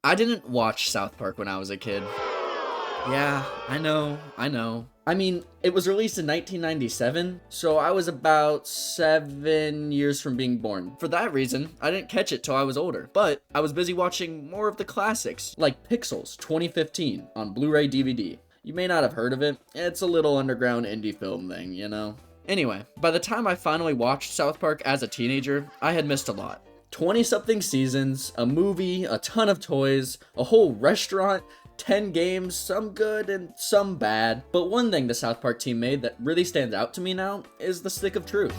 I didn't watch South Park when I was a kid. Yeah, I know. I mean, it was released in 1997, so I was about 7 years from being born. For that reason, I didn't catch it till I was older, but I was busy watching more of the classics, like Pixels 2015 on Blu-ray DVD. You may not have heard of it, it's a little underground indie film thing, you know? Anyway, by the time I finally watched South Park as a teenager, I had missed a lot. 20-something seasons, a movie, a ton of toys, a whole restaurant, 10 games, some good and some bad. But one thing the South Park team made that really stands out to me now is the stick of truth.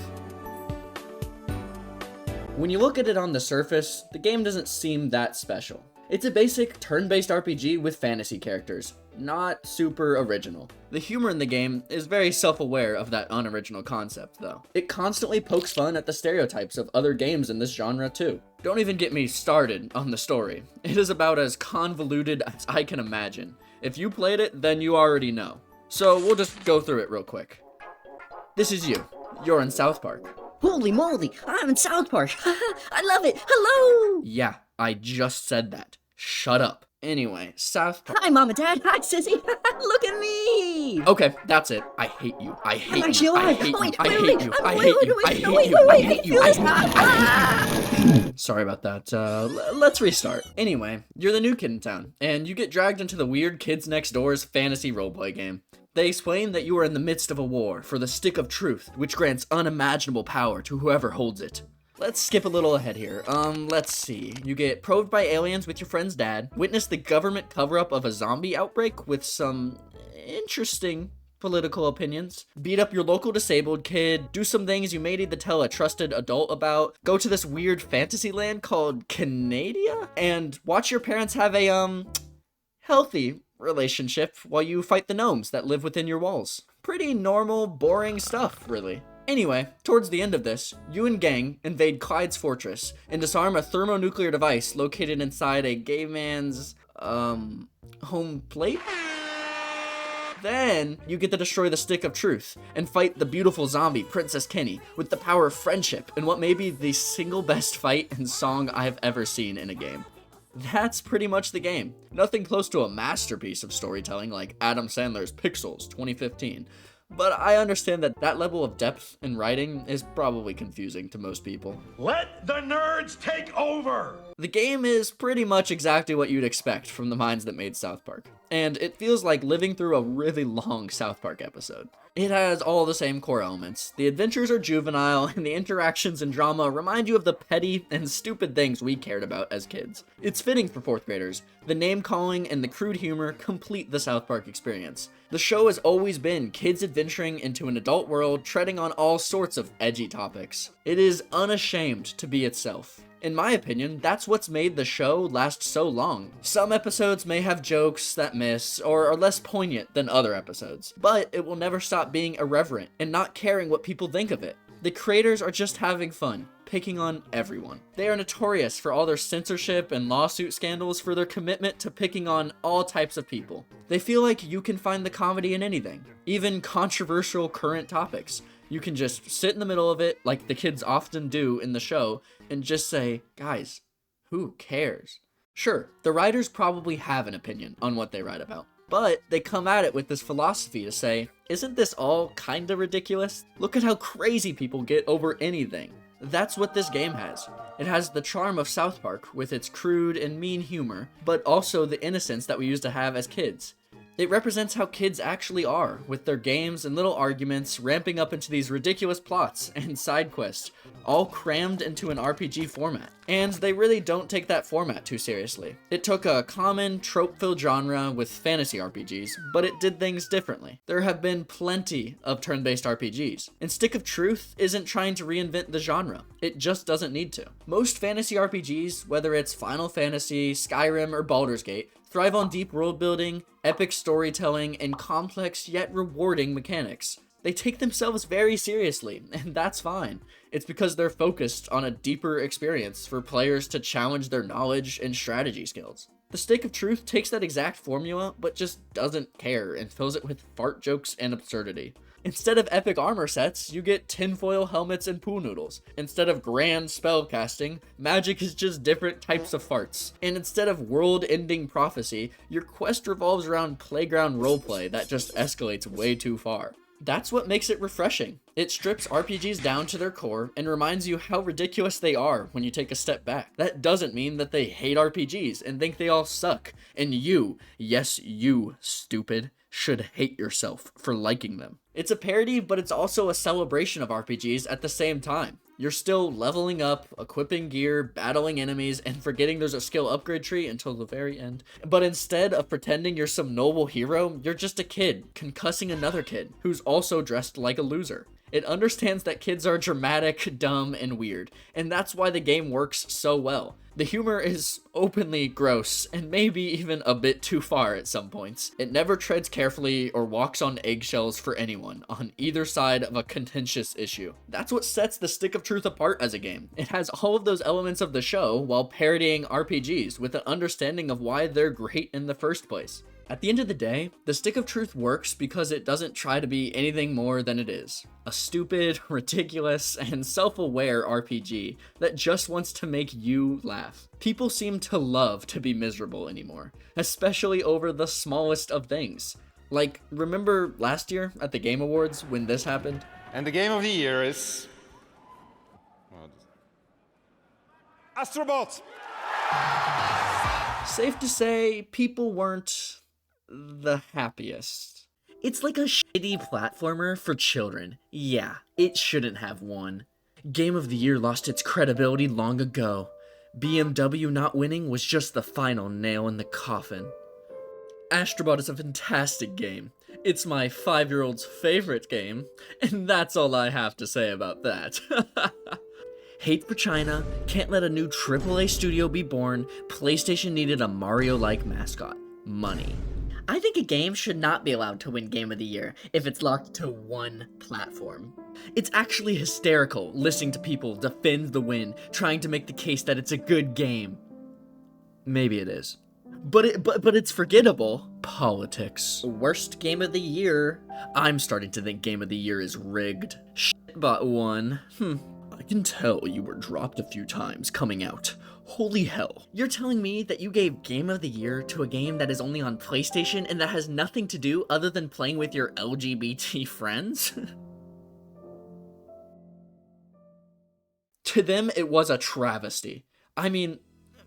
When you look at it on the surface, the game doesn't seem that special. It's a basic turn-based RPG with fantasy characters, not super original. The humor in the game is very self-aware of that unoriginal concept, though. It constantly pokes fun at the stereotypes of other games in this genre, too. Don't even get me started on the story. It is about as convoluted as I can imagine. If you played it, then you already know. So we'll just go through it real quick. This is you. You're in South Park. Holy moly, I'm in South Park. I love it. Hello. Yeah, I just said that. Shut up. Anyway, South Park. Hi, Mom and Dad. Hi, Sissy. Look at me. Okay, that's it. I hate you. I hate you. I'm actually alive. I hate you. I hate you. I hate you. I hate you. I hate you. I hate you. Sorry about that. Let's restart. Anyway, you're the new kid in town, and you get dragged into the weird Kids Next Door's fantasy roleplay game. They explain that you are in the midst of a war for the Stick of Truth, which grants unimaginable power to whoever holds it. Let's skip a little ahead here. Let's see. You get probed by aliens with your friend's dad, witness the government cover-up of a zombie outbreak with some interesting political opinions, beat up your local disabled kid, do some things you may need to tell a trusted adult about, go to this weird fantasy land called Canadia, and watch your parents have a, healthy relationship while you fight the gnomes that live within your walls. Pretty normal, boring stuff, really. Anyway, towards the end of this, you and gang invade Clyde's fortress and disarm a thermonuclear device located inside a gay man's, home plate? Then, you get to destroy the Stick of Truth and fight the beautiful zombie Princess Kenny with the power of friendship in what may be the single best fight and song I have ever seen in a game. That's pretty much the game. Nothing close to a masterpiece of storytelling like Adam Sandler's Pixels 2015. But I understand that that level of depth in writing is probably confusing to most people. Let the nerds take over! The game is pretty much exactly what you'd expect from the minds that made South Park. And it feels like living through a really long South Park episode. It has all the same core elements. The adventures are juvenile, and the interactions and drama remind you of the petty and stupid things we cared about as kids. It's fitting for 4th graders. The name-calling and the crude humor complete the South Park experience. The show has always been kids adventuring into an adult world, treading on all sorts of edgy topics. It is unashamed to be itself. In my opinion, that's what's made the show last so long. Some episodes may have jokes that miss, or are less poignant than other episodes, but it will never stop being irreverent and not caring what people think of it. The creators are just having fun, picking on everyone. They are notorious for all their censorship and lawsuit scandals for their commitment to picking on all types of people. They feel like you can find the comedy in anything, even controversial current topics. You can just sit in the middle of it, like the kids often do in the show, and just say, guys, who cares? Sure, the writers probably have an opinion on what they write about, but they come at it with this philosophy to say, isn't this all kinda ridiculous? Look at how crazy people get over anything. That's what this game has. It has the charm of South Park with its crude and mean humor, but also the innocence that we used to have as kids. It represents how kids actually are, with their games and little arguments ramping up into these ridiculous plots and side quests, all crammed into an RPG format. And they really don't take that format too seriously. It took a common, trope-filled genre with fantasy RPGs, but it did things differently. There have been plenty of turn-based RPGs, and Stick of Truth isn't trying to reinvent the genre. It just doesn't need to. Most fantasy RPGs, whether it's Final Fantasy, Skyrim, or Baldur's Gate, thrive on deep world building, epic storytelling, and complex yet rewarding mechanics. They take themselves very seriously, and that's fine. It's because they're focused on a deeper experience for players to challenge their knowledge and strategy skills. The Stick of Truth takes that exact formula, but just doesn't care and fills it with fart jokes and absurdity. Instead of epic armor sets, you get tinfoil helmets and pool noodles. Instead of grand spell casting, magic is just different types of farts. And instead of world-ending prophecy, your quest revolves around playground roleplay that just escalates way too far. That's what makes it refreshing. It strips RPGs down to their core and reminds you how ridiculous they are when you take a step back. That doesn't mean that they hate RPGs and think they all suck. And you, yes you, stupid, should hate yourself for liking them. It's a parody, but it's also a celebration of RPGs at the same time. You're still leveling up, equipping gear, battling enemies, and forgetting there's a skill upgrade tree until the very end. But instead of pretending you're some noble hero, you're just a kid concussing another kid who's also dressed like a loser. It understands that kids are dramatic, dumb, and weird, and that's why the game works so well. The humor is openly gross, and maybe even a bit too far at some points. It never treads carefully or walks on eggshells for anyone on either side of a contentious issue. That's what sets the Stick of Truth apart as a game. It has all of those elements of the show while parodying RPGs with an understanding of why they're great in the first place. At the end of the day, the Stick of Truth works because it doesn't try to be anything more than it is. A stupid, ridiculous, and self-aware RPG that just wants to make you laugh. People seem to love to be miserable anymore, especially over the smallest of things. Like, remember last year at the Game Awards when this happened? And the game of the year is... Astrobot! Safe to say, people weren't the happiest. It's like a shitty platformer for children. Yeah, it shouldn't have won. Game of the Year lost its credibility long ago. BMW not winning was just the final nail in the coffin. Astrobot is a fantastic game. It's my 5-year-old's favorite game, and that's all I have to say about that. Hate for China, can't let a new AAA studio be born, PlayStation needed a Mario-like mascot. Money. I think a game should not be allowed to win Game of the Year if it's locked to one platform. It's actually hysterical listening to people defend the win, trying to make the case that it's a good game. Maybe it is. But it's forgettable. Politics. Worst Game of the Year. I'm starting to think Game of the Year is rigged. Shitbot won. I can tell you were dropped a few times coming out. Holy hell. You're telling me that you gave Game of the Year to a game that is only on PlayStation and that has nothing to do other than playing with your LGBT friends? To them, it was a travesty. I mean,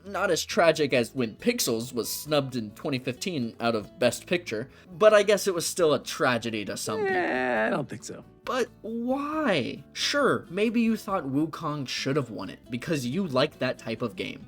not as tragic as when Pixels was snubbed in 2015 out of Best Picture, but I guess it was still a tragedy to some people. I don't think so. But why? Sure, maybe you thought Wukong should have won it because you like that type of game.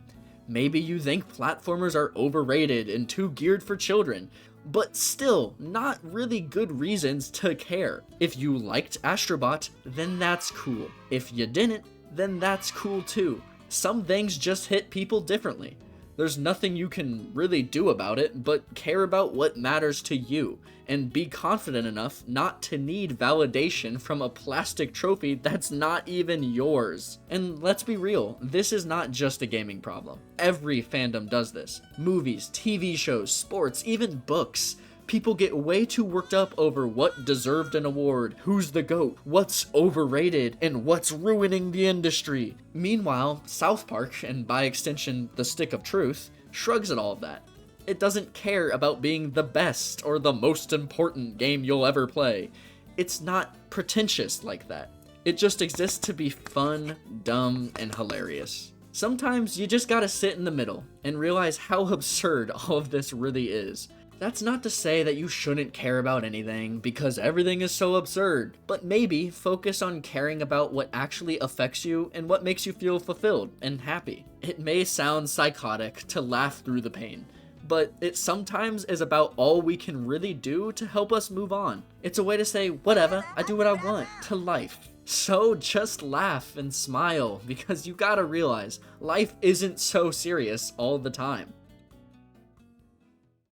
Maybe you think platformers are overrated and too geared for children, but still, not really good reasons to care. If you liked Astrobot, then that's cool. If you didn't, then that's cool too. Some things just hit people differently. There's nothing you can really do about it but care about what matters to you and be confident enough not to need validation from a plastic trophy that's not even yours. And let's be real, this is not just a gaming problem. Every fandom does this. Movies, TV shows, sports, even books. People get way too worked up over what deserved an award, who's the GOAT, what's overrated, and what's ruining the industry. Meanwhile, South Park, and by extension, the Stick of Truth, shrugs at all of that. It doesn't care about being the best or the most important game you'll ever play. It's not pretentious like that. It just exists to be fun, dumb, and hilarious. Sometimes you just gotta sit in the middle and realize how absurd all of this really is. That's not to say that you shouldn't care about anything, because everything is so absurd, but maybe focus on caring about what actually affects you and what makes you feel fulfilled and happy. It may sound psychotic to laugh through the pain, but it sometimes is about all we can really do to help us move on. It's a way to say, whatever, I do what I want, to life. So just laugh and smile, because you gotta realize, life isn't so serious all the time.